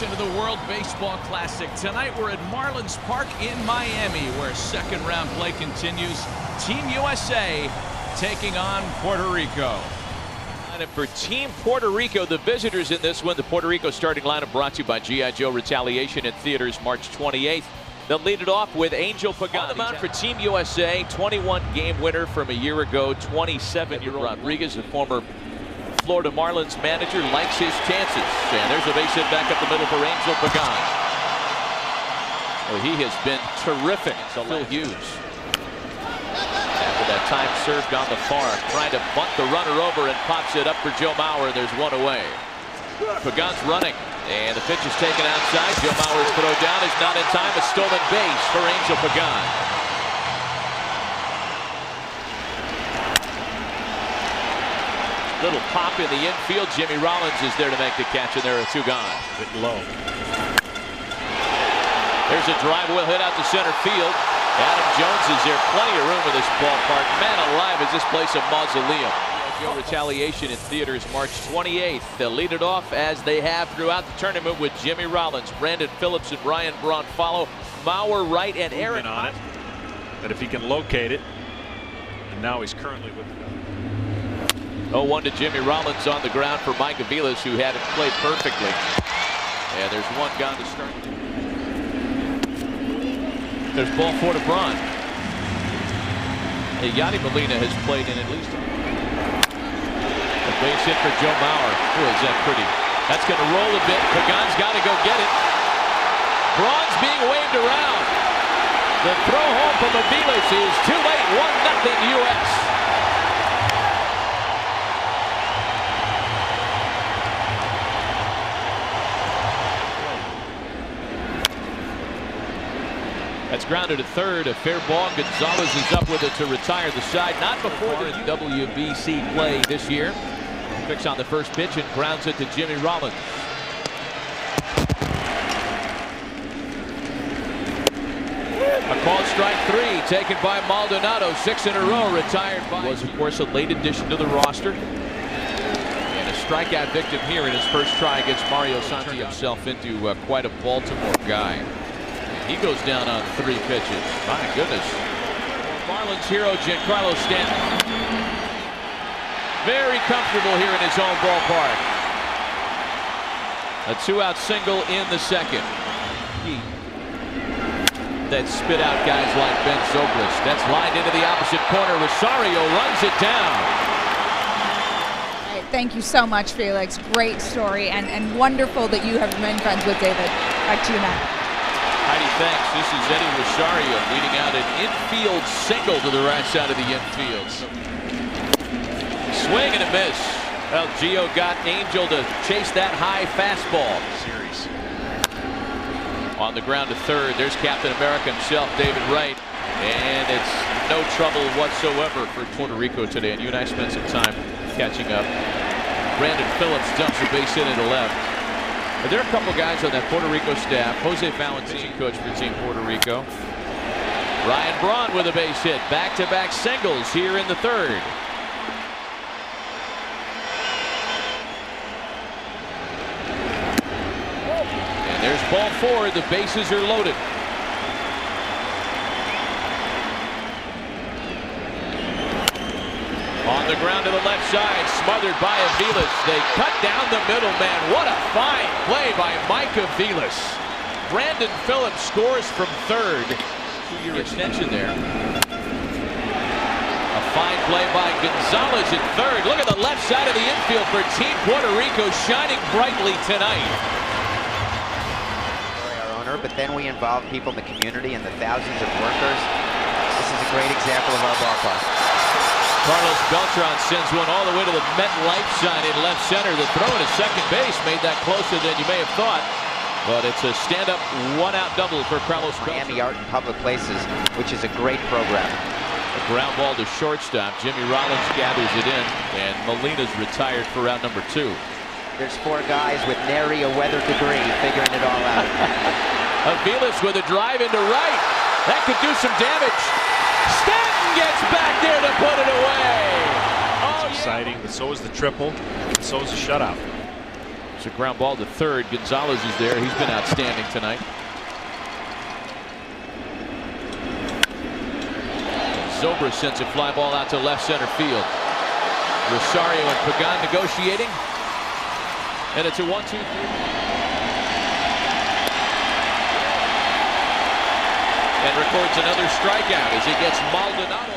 Into the World Baseball Classic. Tonight we're at Marlins Park in Miami, where second round play continues. Team USA taking on Puerto Rico. And for Team Puerto Rico, the visitors in this one, the Puerto Rico starting lineup brought to you by G.I. Joe Retaliation in theaters March 28th. They'll lead it off with Angel Pagan. On the mound for Team USA, 21-game winner from a year ago, 27-year-old Rodriguez, a former Florida Marlins manager, likes his chances. And there's a base hit back up the middle for Angel Pagan. Well, he has been terrific. So Phil Hughes, after that time served on the far, trying to bunt the runner over and pops it up for Joe Mauer. There's one away. Pagan's running, and the pitch is taken outside. Joe Mauer's throw down is not in time. A stolen base for Angel Pagan. Little pop in the infield. Jimmy Rollins is there to make the catch, and there are two gone. A bit low. There's a drive well hit out to center field. Adam Jones is there. Plenty of room in this ballpark. Man alive, is this place a mausoleum. Joe Retaliation in theaters March 28th. They'll lead it off as they have throughout the tournament with Jimmy Rollins, Brandon Phillips, and Ryan Braun follow. Mauer right and Aaron on it. But if he can locate it, and now he's currently with the 0-1 to Jimmy Rollins on the ground for Mike Aviles, who had it played perfectly. And there's one gone to start. There's ball 4 to Braun. Yadi Molina has played in at least a base hit for Joe Mauer. Boy, is that pretty. That's going to roll a bit. Pagan's got to go get it. Braun's being waved around. The throw home from Aviles is too late. 1-0 U.S. That's grounded to third. A fair ball. Gonzalez is up with it to retire the side. Not before the WBC play this year. Picks on the first pitch and grounds it to Jimmy Rollins. A called strike 3 taken by Maldonado. 6 in a row retired by. Was of course a late addition to the roster. And a strikeout victim here in his first try against Mario Santi himself into quite a Baltimore guy. He goes down on 3 pitches. My goodness. Marlins hero Giancarlo Stanton. Very comfortable here in his own ballpark. A 2-out single in the second. That spit out guys like Ben Zobrist. That's lined into the opposite corner. Rosario runs it down. Thank you so much, Felix. Great story and wonderful that you have been friends with David. Back to you, Matt. Heidi, thanks. This is Eddie Rosario leading out an infield single to the right side of the infield. Swing and a miss. Well, Gio got Angel to chase that high fastball. series. On the ground to third, there's Captain America himself, David Wright. And it's no trouble whatsoever for Puerto Rico today. And you and I spent some time catching up. Brandon Phillips dumps a base hit into left. There are a couple guys on that Puerto Rico staff. Jose Valentin, coach for Team Puerto Rico. Ryan Braun with a base hit. Back-to-back singles here in the third. And there's ball 4. The bases are loaded. On the ground to the left side, smothered by Aviles. They cut down the middle man. What a fine play by Mike Aviles. Brandon Phillips scores from third. 2-year extension there. A fine play by Gonzalez at third. Look at the left side of the infield for Team Puerto Rico, shining brightly tonight. Our owner, but then we involve people in the community and the thousands of workers. This is a great example of our ballpark. Carlos Beltran sends one all the way to the MetLife sign in left center. The throw to second base made that closer than you may have thought. But it's a stand-up 1-out double for Carlos Beltran. Miami Art in Public Places, which is a great program. A ground ball to shortstop. Jimmy Rollins gathers it in, and Molina's retired for round number 2. There's 4 guys with nary a weather degree figuring it all out. Aviles with a drive into right. That could do some damage. Stanton gets back there to put it away. It's exciting, but so is the triple, and so is the shutout. It's a ground ball to third. Gonzalez is there. He's been outstanding tonight. Zobrist sends a fly ball out to left center field. Rosario and Pagan negotiating. And it's a 1-2-3. And records another strikeout as he gets Maldonado.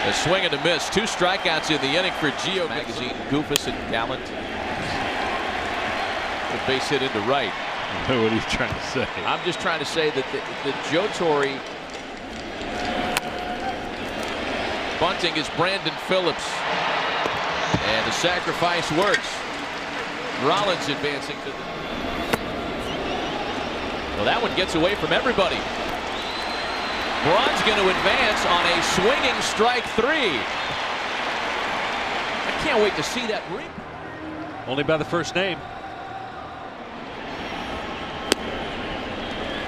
A swing and a miss. 2 strikeouts in the inning for Gio. Magazine, Goofus and Gallant. The base hit into right. What are you trying to say? I'm just trying to say that the Joe Torre bunting is Brandon Phillips. And the sacrifice works. Rollins advancing to the... Well, that one gets away from everybody. Braun's going to advance on a swinging strike 3. I can't wait to see that ring. Only by the first name.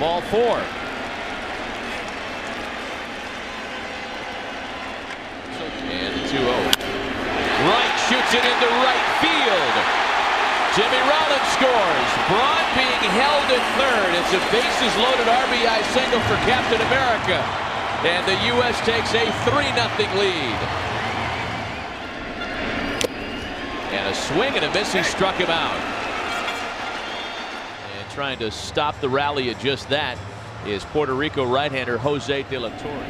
Ball 4. And the 2-0. Wright shoots it into right field. Jimmy Rollins scores. Braun being held at third. It's a bases loaded RBI single for Captain America. And the U.S. takes a 3-0 lead. And a swing and a miss. He struck him out. And trying to stop the rally at just that is Puerto Rico right-hander Jose De La Torre.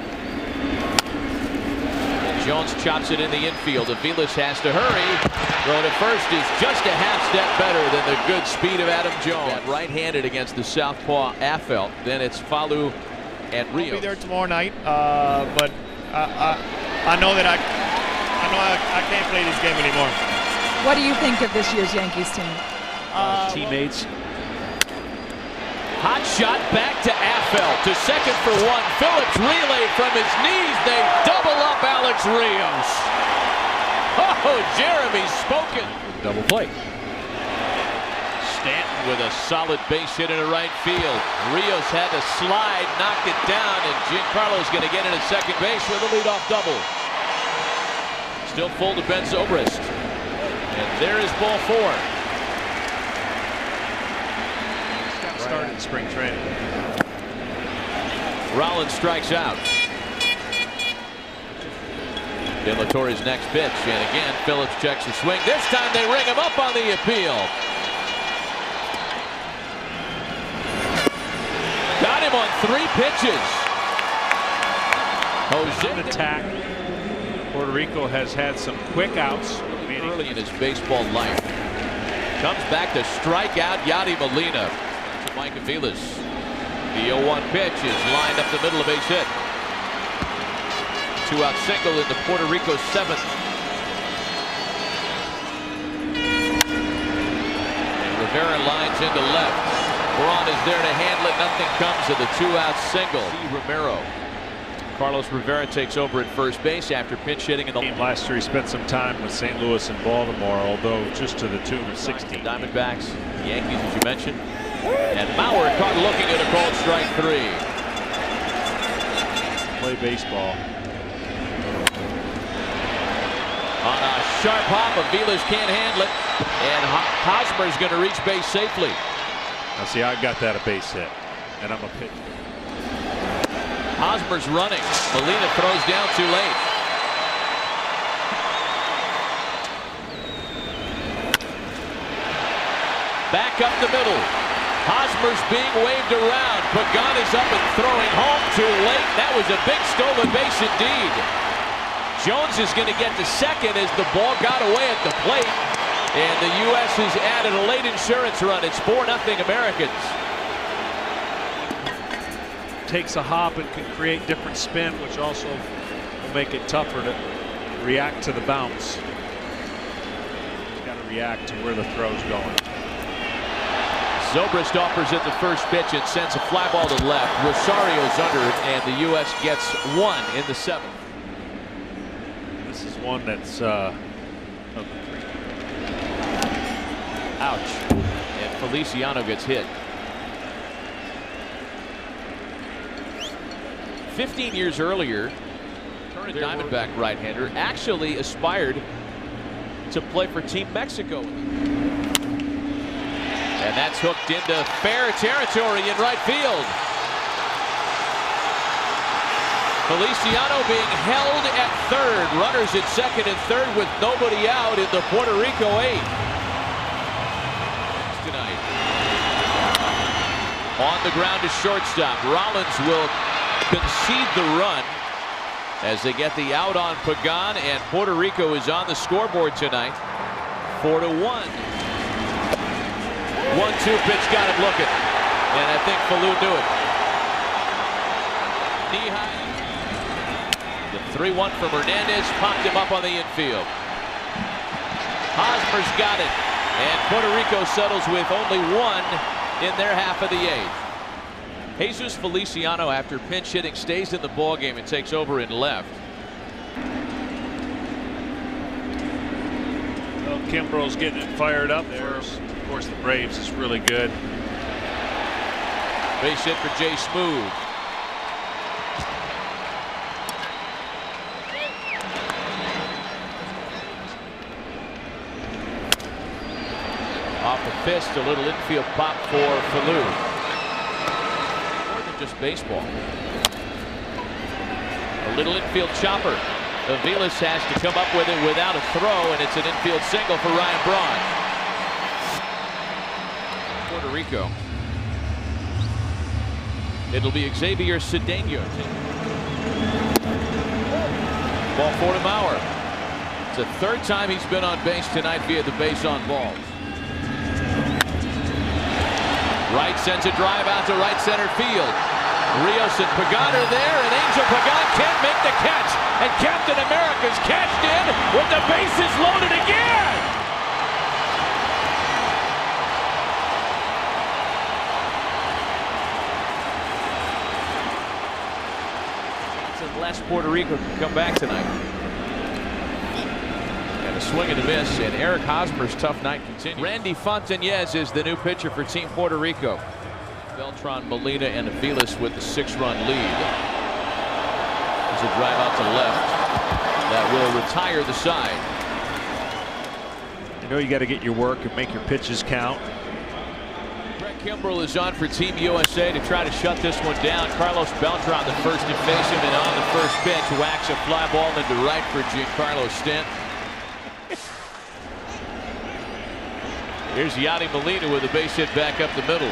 Jones chops it in the infield. Aviles has to hurry. Throw to first is just a half step better than the good speed of Adam Jones. Right-handed against the southpaw Affelt. Then it's Falu and Rios. I'll be there tomorrow night, but I know that I can't play this game anymore. What do you think of this year's Yankees team? Teammates. Hot shot back to Affelt to second for 1. Phillips relay from his knees. They double up Alex Rios. Oh, Jeremy spoken. Double play. Stanton with a solid base hit into right field. Rios had to slide, knocked it down, and Giancarlo's going to get into second base with a leadoff double. Still full to Ben Zobrist. And there is ball 4. Started in spring training. Rollins strikes out. De La Torre's next pitch, and again Phillips checks the swing. This time they ring him up on the appeal. Got him on 3 pitches. Jose Attack. Puerto Rico has had some quick outs early in his baseball life. Comes back to strike out Yadi Molina. Mike Aviles. The 0-1 pitch is lined up the middle of base hit. 2-out single in the Puerto Rico 7th. And Rivera lines into left. Braun is there to handle it. Nothing comes of the 2-out single. Romero. Carlos Rivera takes over at first base after pinch hitting in the game last year. He spent some time with St. Louis and Baltimore, although just to the tune of 16. Diamondbacks, the Yankees, as you mentioned. And Mauer caught looking at a called strike 3. Play baseball. On a sharp hop, Aviles can't handle it. And Hosmer's going to reach base safely. Now see, I got that a base hit. And I'm a pitcher. Hosmer's running. Molina throws down too late. Back up the middle. Hosmer's being waved around. Pagan is up and throwing home too late. That was a big stolen base indeed. Jones is going to get to second as the ball got away at the plate. And the U.S. has added a late insurance run. It's 4-0 Americans. Takes a hop and can create different spin, which also will make it tougher to react to the bounce. He's got to react to where the throw's going. Zobrist offers at the first pitch and sends a fly ball to left. Rosario's under it, and the U.S. gets 1 in the 7th. This is one that's ouch. And Feliciano gets hit. 15 years earlier, current Diamondback right-hander actually aspired to play for Team Mexico. And that's hooked into fair territory in right field. Feliciano being held at third. Runners at second and third with nobody out in the Puerto Rico 8th. Tonight. On the ground to shortstop. Rollins will concede the run as they get the out on Pagan, and Puerto Rico is on the scoreboard tonight. 4-1. 1-2 pitch got him looking, and I think Falou knew it. Knee high. The 3-1 from Hernandez popped him up on the infield. Hosmer's got it, and Puerto Rico settles with only one in their half of the 8th. Jesus Feliciano, after pinch hitting, stays in the ball game and takes over in left. Well, Kimbrough's getting it fired up there. Of course, the Braves is really good. Base hit for Jay Smooth. Off the fist, a little infield pop for Falou. More than just baseball. A little infield chopper. Aviles has to come up with it without a throw, and it's an infield single for Ryan Braun. Puerto Rico. It'll be Xavier Cedeno. Ball 4 to Mauer. It's the third time he's been on base tonight via the base on balls. Wright sends a drive out to right center field. Rios and Pagan are there, and Angel Pagan can't make the catch. And Captain America's cashed in with the bases loaded again. Unless Puerto Rico can come back tonight. And a swing and a miss, and Eric Hosmer's tough night continues. Randy Fontañez is the new pitcher for Team Puerto Rico. Beltran, Molina, and Aviles with the 6-run lead. There's a drive out to left that will retire the side. You know you got to get your work and make your pitches count. Kimbrel is on for Team USA to try to shut this one down. Carlos Beltran, the first to face him, and on the first pitch, whacks a fly ball into right for Giancarlo Stanton. Here's Yadi Molina with a base hit back up the middle.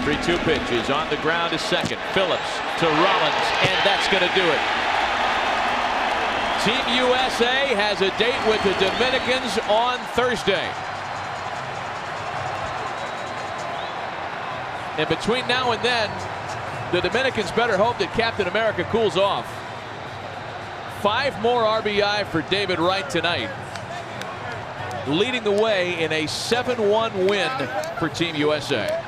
Three-two pitches on the ground to second. Phillips to Rollins, and that's going to do it. Team USA has a date with the Dominicans on Thursday. And between now and then, the Dominicans better hope that Captain America cools off. 5 more RBI for David Wright tonight, leading the way in a 7-1 win for Team USA.